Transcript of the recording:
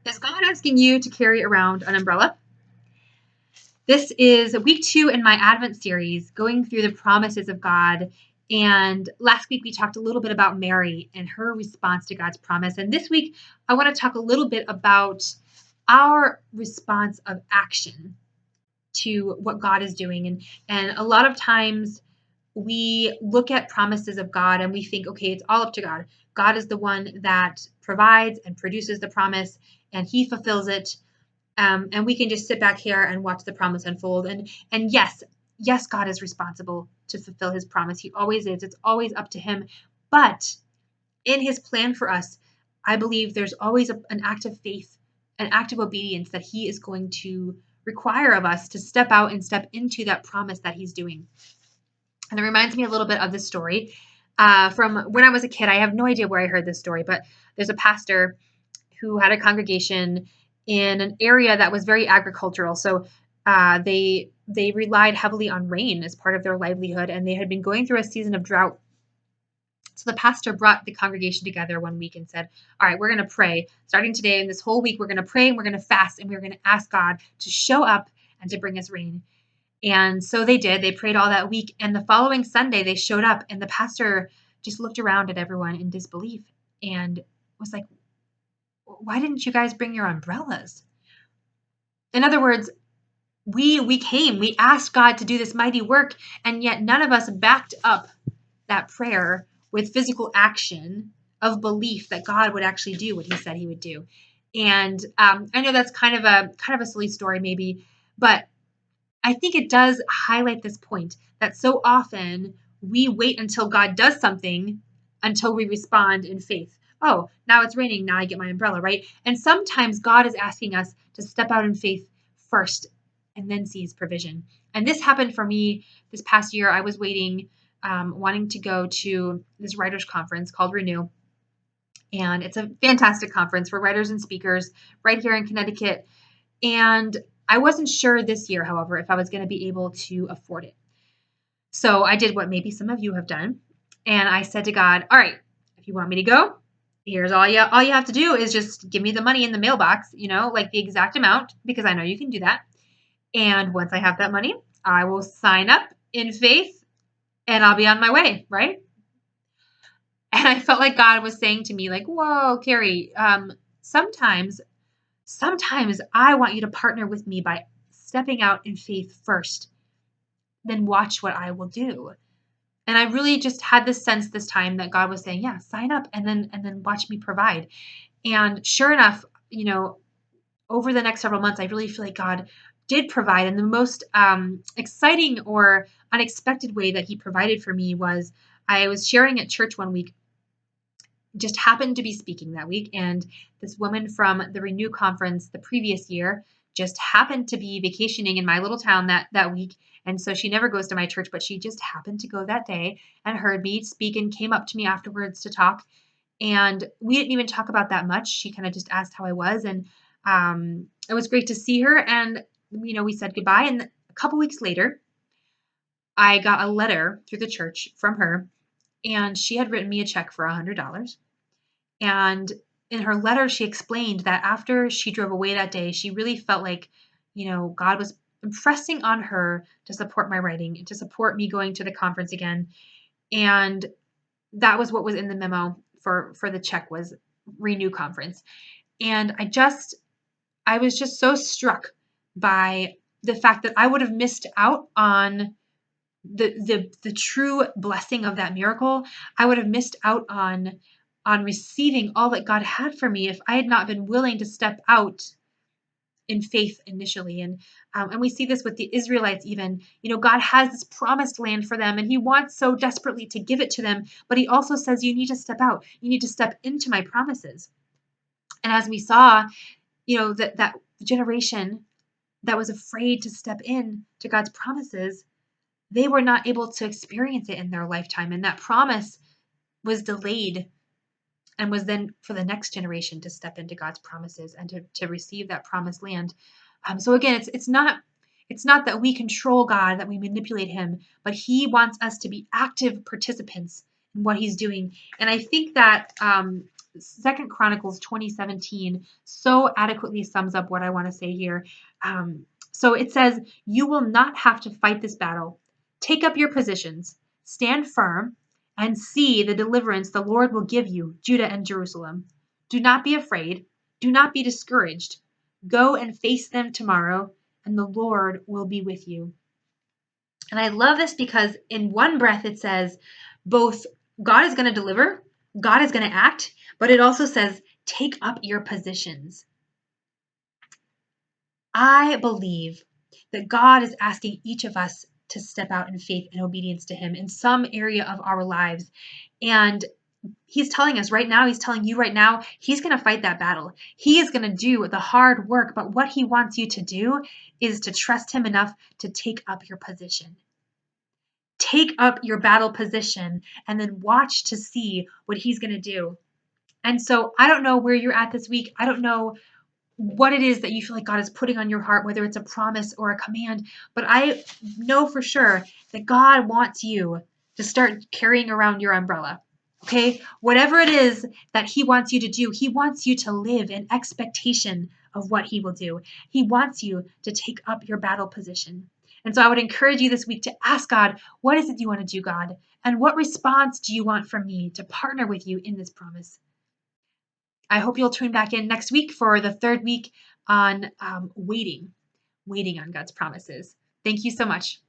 Is God asking you to carry around an umbrella? This is week 2 in my Advent series, going through the promises of God. And last week we talked a little bit about Mary and her response to God's promise. And this week I want to talk a little bit about our response of action to what God is doing. And a lot of times we look at promises of God and we think, okay, it's all up to God. God is the one that provides and produces the promise, and he fulfills it. And we can just sit back here and watch the promise unfold. And yes, God is responsible to fulfill his promise. He always is. It's always up to him. But in his plan for us, I believe there's always an act of faith, an act of obedience that he is going to require of us to step out and step into that promise that he's doing. And it reminds me a little bit of this story from when I was a kid. I have no idea where I heard this story, but there's a pastor who had a congregation in an area that was very agricultural. So they relied heavily on rain as part of their livelihood, and they had been going through a season of drought. So the pastor brought the congregation together one week and said, all right, we're going to pray. Starting today and this whole week, we're going to pray and we're going to fast and we're going to ask God to show up and to bring us rain. And so they did. They prayed all that week. And the following Sunday, they showed up, and the pastor just looked around at everyone in disbelief and was like, why didn't you guys bring your umbrellas? In other words, we came, we asked God to do this mighty work, and yet none of us backed up that prayer with physical action of belief that God would actually do what he said he would do. And I know that's kind of a silly story maybe, but I think it does highlight this point that so often we wait until God does something until we respond in faith. Oh, now it's raining. Now I get my umbrella, right? And sometimes God is asking us to step out in faith first and then see his provision. And this happened for me this past year. I was waiting, wanting to go to this writers conference called Renew. And it's a fantastic conference for writers and speakers right here in Connecticut. And I wasn't sure this year, however, if I was going to be able to afford it. So I did what maybe some of you have done. And I said to God, all right, if you want me to go, here's all you have to do is just give me the money in the mailbox, like the exact amount, because I know you can do that. And once I have that money, I will sign up in faith and I'll be on my way, right? And I felt like God was saying to me, like, whoa, Carrie, sometimes I want you to partner with me by stepping out in faith first, then watch what I will do. And I really just had this sense this time that God was saying, yeah, sign up and then watch me provide. And sure enough, over the next several months, I really feel like God did provide. And the most exciting or unexpected way that he provided for me was I was sharing at church one week, just happened to be speaking that week. And this woman from the Renew conference the previous year just happened to be vacationing in my little town that week. And so she never goes to my church, but she just happened to go that day and heard me speak and came up to me afterwards to talk. And we didn't even talk about that much. She kind of just asked how I was. And it was great to see her. And, we said goodbye. And a couple weeks later, I got a letter through the church from her. And she had written me a check for $100. And in her letter, she explained that after she drove away that day, she really felt like, God was impressing on her to support my writing and to support me going to the conference again. And that was what was in the memo for the check was Renew conference. And I was just so struck by the fact that I would have missed out on the true blessing of that miracle. I would have missed out on receiving all that God had for me if I had not been willing to step out in faith initially. And we see this with the Israelites even. God has this promised land for them, and he wants so desperately to give it to them. But he also says, you need to step out. You need to step into my promises. And as we saw, that generation that was afraid to step in to God's promises, they were not able to experience it in their lifetime. And that promise was delayed and was then for the next generation to step into God's promises and to receive that promised land. So again, it's not that we control God, that we manipulate him, but he wants us to be active participants in what he's doing. And I think that Second Chronicles 20:17 so adequately sums up what I want to say here. So it says, "You will not have to fight this battle. Take up your positions, stand firm, and see the deliverance the Lord will give you, Judah and Jerusalem. Do not be afraid. Do not be discouraged. Go and face them tomorrow, and the Lord will be with you." And I love this because in one breath it says both God is going to deliver, God is going to act, but it also says take up your positions. I believe that God is asking each of us to step out in faith and obedience to Him in some area of our lives. And He's telling us right now, He's telling you right now, He's going to fight that battle. He is going to do the hard work, but what He wants you to do is to trust Him enough to take up your position. Take up your battle position and then watch to see what He's going to do. And so I don't know where you're at this week. I don't know what it is that you feel like God is putting on your heart, whether it's a promise or a command. But I know for sure that God wants you to start carrying around your umbrella. Okay? Whatever it is that He wants you to do, He wants you to live in expectation of what He will do. He wants you to take up your battle position. And so I would encourage you this week to ask God, what is it you want to do, God? And what response do you want from me to partner with you in this promise? I hope you'll tune back in next week for the third week on waiting on God's promises. Thank you so much.